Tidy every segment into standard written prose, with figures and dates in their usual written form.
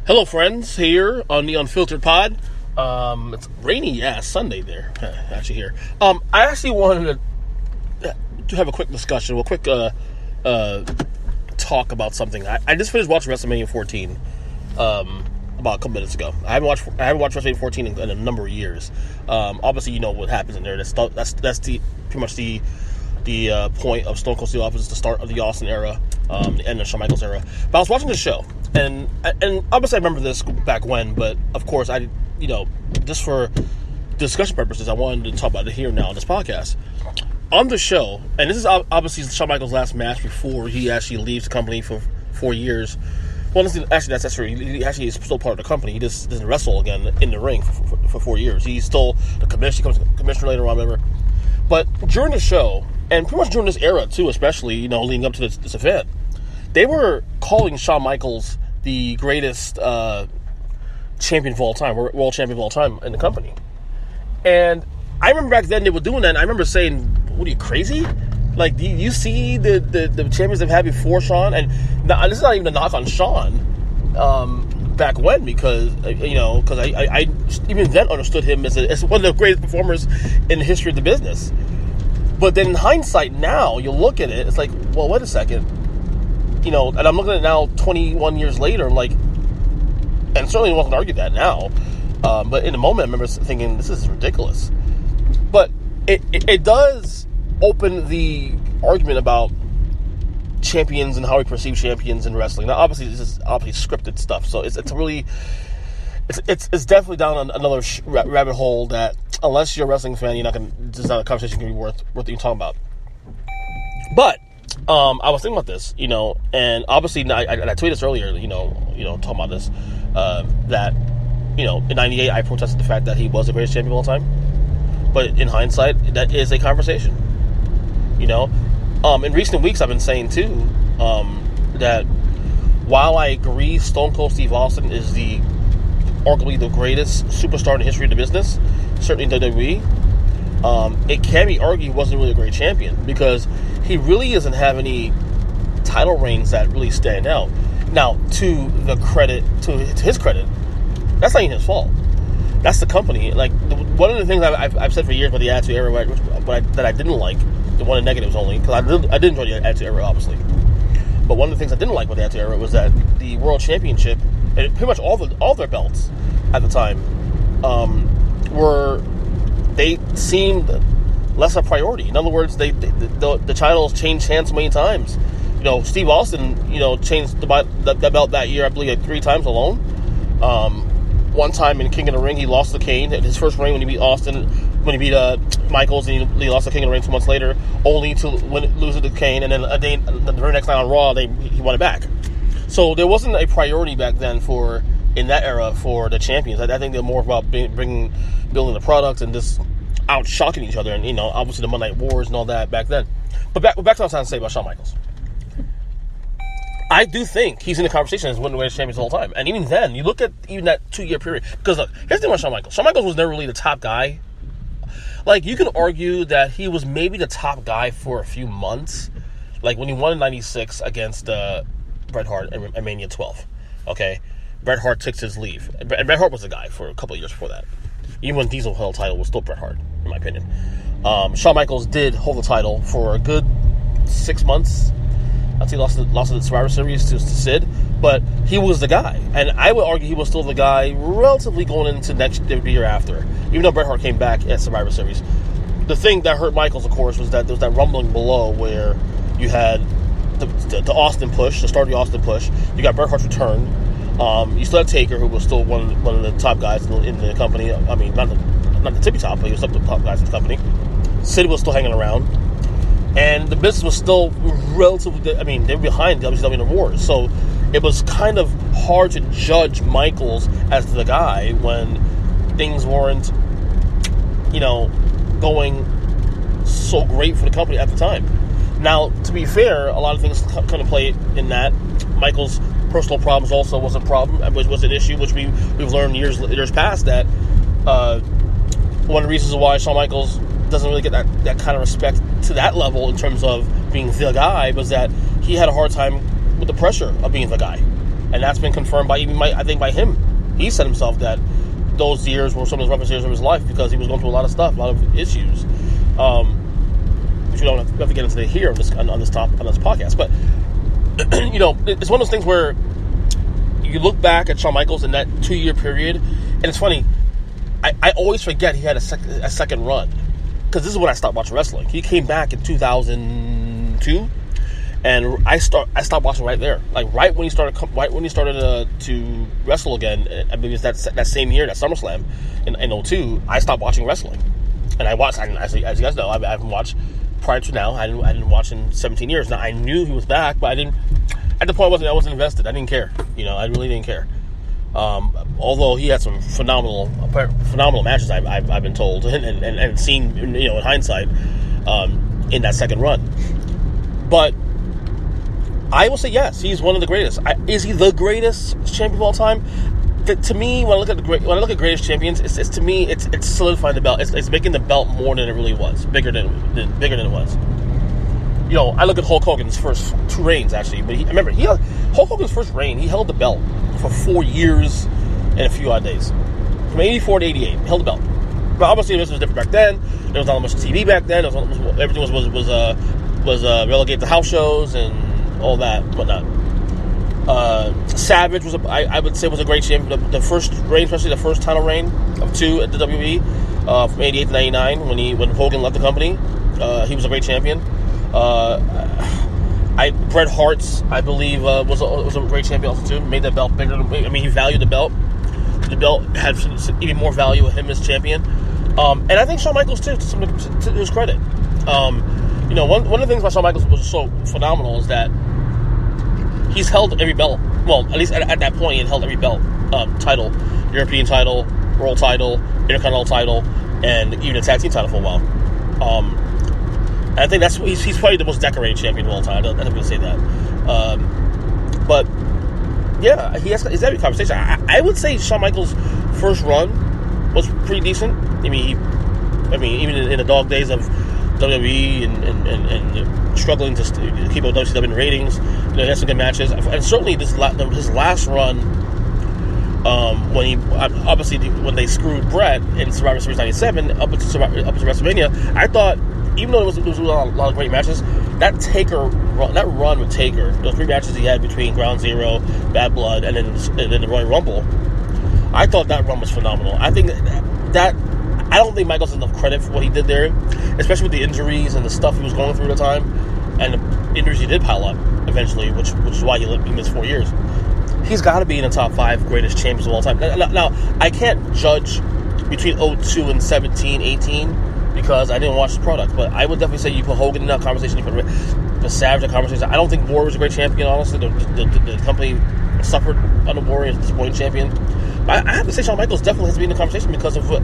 Hello, friends, here on the Unfiltered Pod. It's rainy ass Sunday there, actually here. I actually wanted to have a quick discussion, a quick talk about something. I just finished watching WrestleMania 14 about a couple minutes ago. I haven't watched WrestleMania 14 in a number of years. Obviously, you know what happens in there. That's pretty much the point of Stone Cold Steve Austin. It's the start of the Austin era, the end of Shawn Michaels era. But I was watching the show. And obviously I remember this back when, but of course just for discussion purposes, I wanted to talk about it here now on this podcast. On the show, and this is obviously Shawn Michaels' last match before he actually leaves the company for 4 years. Well, actually, that's true. He actually is still part of the company. He just doesn't wrestle again in the ring for 4 years. He's still the commissioner. He becomes commissioner later on, whatever. But during the show, and pretty much during this era too, especially leading up to this event, they were calling Shawn Michaels the greatest champion of all time, world champion of all time in the company. And I remember back then they were doing that, and I remember saying, what are you, crazy? Like, do you see the champions they've had before Shawn? And this is not even a knock on Shawn back when, because I even then understood him as one of the greatest performers in the history of the business. But then in hindsight now, you look at it, it's like, well, wait a second. And I'm looking at it now 21 years later, and certainly I wasn't argue that now. But in the moment, I remember thinking, this is ridiculous. But it does open the argument about champions and how we perceive champions in wrestling. Now, obviously, this is scripted stuff, so it's definitely down another rabbit hole that, unless you're a wrestling fan, this is not a conversation going to be worth even talking about. But I was thinking about this, and obviously, I tweeted this earlier, talking about this, that, in '98, I protested the fact that he was the greatest champion of all time. But in hindsight, that is a conversation, In recent weeks, I've been saying, too, that while I agree Stone Cold Steve Austin is arguably the greatest superstar in the history of the business, certainly in WWE, it can be argued he wasn't really a great champion, because he really doesn't have any title reigns that really stand out. Now, to his credit, that's not even his fault. That's the company. One of the things I've said for years about the Attitude Era, that I didn't like, the one of the negatives only, because I did enjoy the Attitude Era, obviously. But one of the things I didn't like about the Attitude Era was that the World Championship, and pretty much all their belts at the time, they seemed less a priority. In other words, the titles changed hands many times. Steve Austin, changed the belt that year, I believe, 3 times alone. One time in King of the Ring, he lost the cane. His first reign when he beat Michaels, and he lost the King of the Ring 2 months later, only to lose the cane, and then the very next night on Raw, he won it back. So there wasn't a priority back then in that era for the champions. I think they're more about building the product and just out shocking each other, and obviously the Monday Night Wars and all that back then. But back to what I was trying to say about Shawn Michaels. I do think he's in the conversation as one of the greatest champions of all time. And even then, you look at even that 2-year period. Because look, here's the thing about Shawn Michaels. Shawn Michaels was never really the top guy. You can argue that he was maybe the top guy for a few months. When he won in '96 against Bret Hart at Mania 12. Okay? Bret Hart took his leave. And Bret Hart was the guy for a couple of years before that. Even when Diesel held the title, it was still Bret Hart, in my opinion. Shawn Michaels did hold the title for a good 6 months. I'd say lost the Survivor Series to Sid, but he was the guy. And I would argue he was still the guy relatively going into the year after, even though Bret Hart came back at Survivor Series. The thing that hurt Michaels, of course, was that there was that rumbling below where you had the Austin push, the start of the Austin push. You got Bret Hart's return. You still had Taker, who was still one of the top guys in the company. I mean, not the tippy top, but he was up to the top guys in the company. Sid was still hanging around. And the business was still relatively, they were behind WCW in the wars. So it was kind of hard to judge Michaels as the guy when things weren't, going so great for the company at the time. Now, to be fair, a lot of things kind of play in that. Michaels' personal problems also was a problem, was an issue, which we've learned years past that one of the reasons why Shawn Michaels doesn't really get that kind of respect to that level in terms of being the guy was that he had a hard time with the pressure of being the guy. And that's been confirmed by by him. He said himself that those years were some of his roughest years of his life because he was going through a lot of stuff, a lot of issues. Which we don't have to get into here on this podcast. But it's one of those things where you look back at Shawn Michaels in that 2-year period, and it's funny. I always forget he had a second run because this is when I stopped watching wrestling. He came back in 2002. And I stopped watching right there, like right when he started to wrestle again. I mean, it's that same year, that SummerSlam in 2002. I stopped watching wrestling, and I watched. As you guys know, I haven't watched prior to now. I didn't watch in 17 years. Now I knew he was back, but I didn't. At the point, I wasn't invested. I didn't care. I really didn't care. Although he had some phenomenal matches, I've been told and seen in hindsight in that second run, but. I will say yes. He's one of the greatest. Is he the greatest champion of all time? To me, when I look at greatest champions, it's solidifying the belt. It's making the belt more than it really was, bigger than it was. I look at Hulk Hogan's first 2 reigns actually, but Hulk Hogan's first reign. He held the belt for 4 years and a few odd days, from 84 to 88. He held the belt. But obviously, this was different back then. There was not much TV back then. Everything was relegated to house shows and all that, whatnot. Savage was I would say was a great champion. The first reign, especially the first title reign of 2 at the WWE, from 88 to 99, when Hogan left the company, he was a great champion. Bret Hart's, I believe, was a great champion also too. Made that belt bigger. He valued the belt. The belt had even more value with him as champion. And I think Shawn Michaels too, to his credit. One of the things about Shawn Michaels was so phenomenal is that he's held every belt. Well, at least at that point, he had held every belt title: European title, World title, Intercontinental title, and even a tag team title for a while. And I think he's probably the most decorated champion of all time. I'm not going to say that, but yeah, he's every conversation. I would say Shawn Michaels' first run was pretty decent. Even in the dog days of WWE and struggling to keep up with WCW in ratings, he had some good matches, and certainly his last run, when they screwed Bret in Survivor Series '97 up to WrestleMania, I thought even though it was a lot of great matches, that run with Taker, those 3 matches he had between Ground Zero, Bad Blood, and then the Royal Rumble, I thought that run was phenomenal. I think that. I don't think Michaels has enough credit for what he did there, especially with the injuries and the stuff he was going through at the time. And the injuries he did pile up eventually, which is why he missed 4 years. He's got to be in the top 5 greatest champions of all time. Now I can't judge between 02 and 17, 18 because I didn't watch the product, but I would definitely say you put Hogan in that conversation, you put Savage in that conversation. I don't think Warrior was a great champion, honestly. The company suffered under Warrior as a disappointing champion. But I have to say Shawn Michaels definitely has to be in the conversation because of what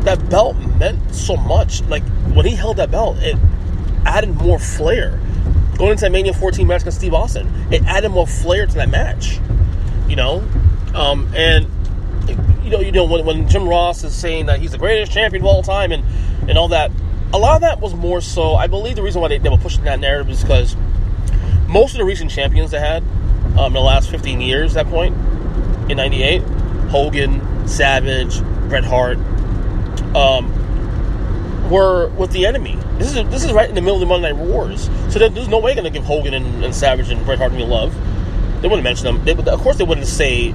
that belt meant so much. Like, when he held that belt, it added more flair. Going into that Mania 14 match against Steve Austin, it added more flair to that match. When Jim Ross is saying that he's the greatest champion of all time and all that, a lot of that was more so, I believe the reason why they were pushing that narrative is because most of the recent champions they had in the last 15 years at that point, in 98, Hogan, Savage, Bret Hart, were with the enemy. This is right in the middle of the Monday Night Wars. So there's no way going to give Hogan and Savage and Bret Hart any love. They wouldn't mention them. Of course they wouldn't say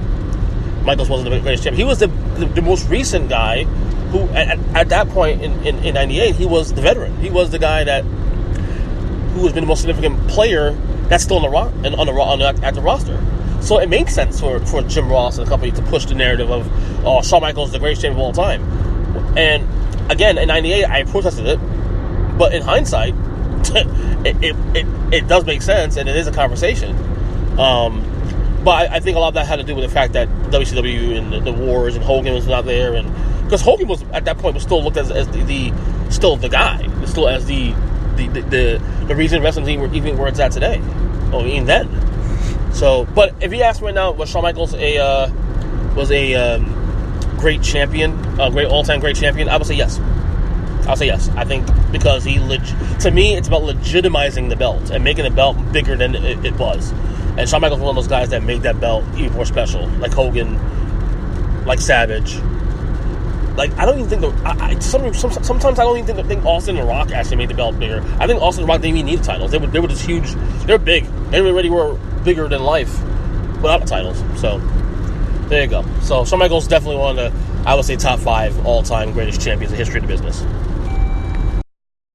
Michaels wasn't the greatest champion. He was the most recent guy who, at that point in 98, he was the veteran. He was the guy who has been the most significant player that's still on the active roster. So it made sense for Jim Ross and the company to push the narrative of, Shawn Michaels is the greatest champion of all time. And again, in 98, I protested it, but in hindsight, it does make sense, and it is a conversation. But I think a lot of that had to do with the fact that WCW and the wars and Hogan was not there, and because Hogan was at that point was still looked as the guy, still as the reason wrestling even where it's at today, or even then. So, but if you ask me right now, was Shawn Michaels a great champion, a great all-time great champion? I would say yes. I'll say yes. I think because to me, it's about legitimizing the belt and making the belt bigger than it was. And Shawn Michaels was one of those guys that made that belt even more special, like Hogan, like Savage. Like, I don't even think sometimes I don't even think Austin and Rock actually made the belt bigger. I think Austin and Rock didn't even need the titles. They were just huge. They were big. They already were bigger than life without the titles. So there you go. So Shawn Michaels definitely one of the, I would say, top 5 all-time greatest champions in the history of the business.